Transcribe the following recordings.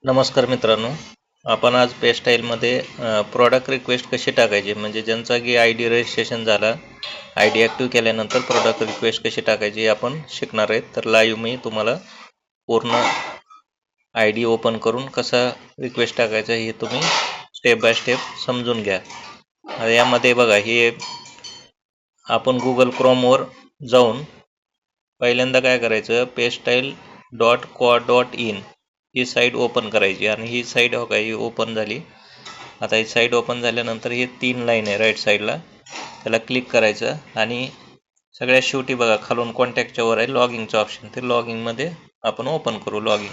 नमस्कार मित्रांनो, आपण आज पेस्टाईलमध्ये प्रॉडक्ट रिक्वेस्ट कशी टाकायची, म्हणजे ज्यांचा की आय डी रजिस्ट्रेशन झाला, आय डी ॲक्टिव्ह केल्यानंतर प्रॉडक्ट रिक्वेस्ट कशी टाकायची हे आपण शिकणार आहेत. तर लाईव्ह मी तुम्हाला पूर्ण आय डी ओपन करून कसा रिक्वेस्ट टाकायचा हे तुम्ही स्टेप बाय स्टेप समजून घ्या. आता यामध्ये बघा, हे आपण गुगल क्रोमवर जाऊन पहिल्यांदा काय करायचं, pastyle.co.in ही साईट ओपन करायची आणि ही साईट हो का ही ओपन झाली. आता ही साईट ओपन झाल्यानंतर हे 3 लाईन आहे राईट साईडला, त्याला क्लिक करायचं आणि सगळ्यात शेवटी बघा खालून कॉन्टॅक्टच्या वर आहे लॉगिंगचं ऑप्शन, ते लॉगिंगमध्ये आपण ओपन करू लॉगिंग.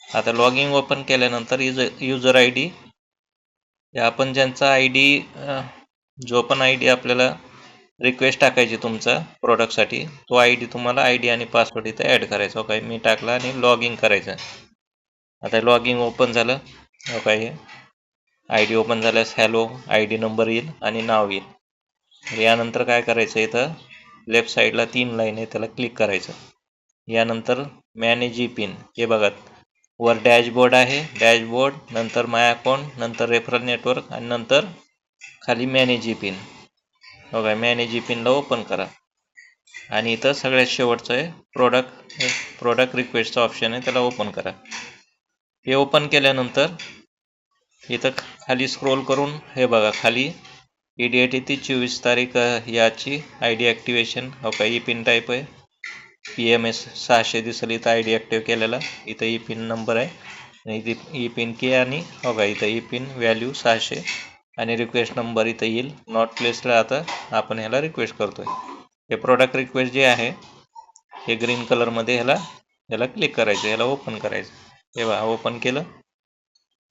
आता लॉगिंग ओपन केल्यानंतर युजर आय डी, आपण ज्यांचा आय डी जो पण आय डी आपल्याला रिक्वेस्ट टाकायची तुमचा प्रोडक्टसाठी, तो आय डी तुम्हाला आय डी आणि पासवर्ड इथं ॲड करायचा. ओके, मी टाकला आणि लॉगिंग करायचं. आता लॉगिंग ओपन झालं. ओके, हे आय डी ओपन झाल्यास हॅलो आय डी नंबर येईल आणि नाव येईल. यानंतर काय करायचं, इथं लेफ्ट साईडला 3 लाईन आहे, त्याला क्लिक करायचं. यानंतर मॅनेज ई पिन, हे बघा वर डॅशबोर्ड आहे, डॅशबोर्ड नंतर माय अकाउंट, नंतर रेफरल नेटवर्क आणि नंतर खाली मॅनेज ई पिन. बघा मॅनेज ई पिनला ओपन करा आणि इथं सगळ्यात शेवटचं आहे प्रोडक्ट रिक्वेस्टचा ऑप्शन आहे, त्याला ओपन करा. हे ओपन केल्यानंतर इथं खाली स्क्रोल करून हे बघा खाली EDT ती 24 तारीख याची आय डी ॲक्टिवेशन. हो का, ई पिन टाईप आहे, PMS 600 दिसेल इथं आय डी ॲक्टिव्ह केलेला. इथं ई पिन नंबर आहे आणि इथं ई पिन की आणि हो का इथं ई पिन व्हॅल्यू 600 आणि रिक्वेस्ट नंबर इथं येईल. नॉट प्लेसला आता आपण ह्याला रिक्वेस्ट करतोय. हे प्रोडक्ट रिक्वेस्ट जे आहे हे ग्रीन कलरमध्ये ह्याला क्लिक करायचं, ह्याला ओपन करायचं. हे बघा ओपन केलं.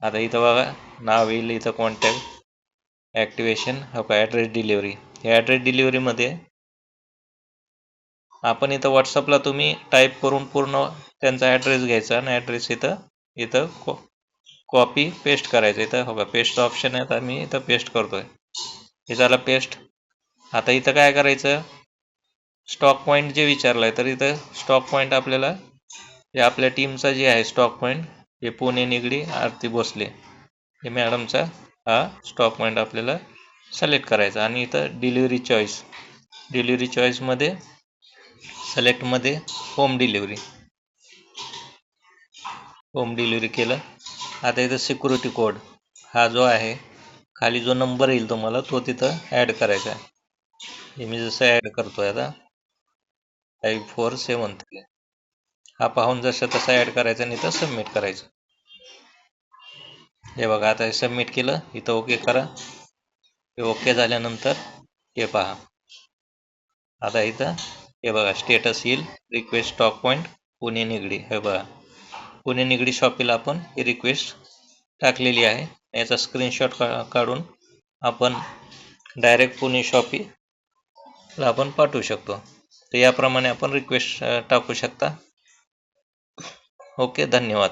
आता इथं बघा नाव येईल, इथं कॉन्टॅक्ट ॲक्टिवेशन, हो का ॲड्रेस डिलिव्हरी. ह्या ॲड्रेस डिलिव्हरीमध्ये आपण इथं व्हॉट्सअपला तुम्ही टाईप करून पूर्ण त्यांचा ॲड्रेस घ्यायचा आणि ॲड्रेस इथं कॉपी पेस्ट करायचं. इथं हो का पेस्टचं ऑप्शन आहे, आता मी इथं पेस्ट करतोय. हे झालं पेस्ट. आता इथं काय करायचं, स्टॉक पॉईंट जे विचारलं आहे, तर इथं स्टॉक पॉईंट आपल्याला हे आपल्या टीमचा जे आहे स्टॉक पॉईंट, हे पुणे निगडी आरती भोसले हे मॅडमचा हा स्टॉक पॉईंट आपल्याला सिलेक्ट करायचा. आणि इथं डिलिव्हरी चॉईसमध्ये सिलेक्टमध्ये होम डिलिव्हरी केलं. आता इथं सिक्युरिटी कोड हा जो आहे खाली जो नंबर येईल तुम्हाला तो तिथं ॲड करायचा आहे. हे मी जसं ॲड करतोय आता 5473 हा पाहून जसं तसं ॲड करायचं आणि इथं सबमिट करायचं. हे बघा आता हे सबमिट केलं, इथं ओके करा. हे ओके झाल्यानंतर हे पहा आता इथं हे बघा स्टेटस येईल, request stock point Pune Nigdi. हे बघा पुणे निगडी शॉपीला आपण ही रिक्वेस्ट टाकलेली आहे. याचा स्क्रीनशॉट काढून आपण डायरेक्ट पुणे शॉपीला आपण पाठवू शकतो. तर याप्रमाणे आपण रिक्वेस्ट टाकू शकता. ओके, धन्यवाद.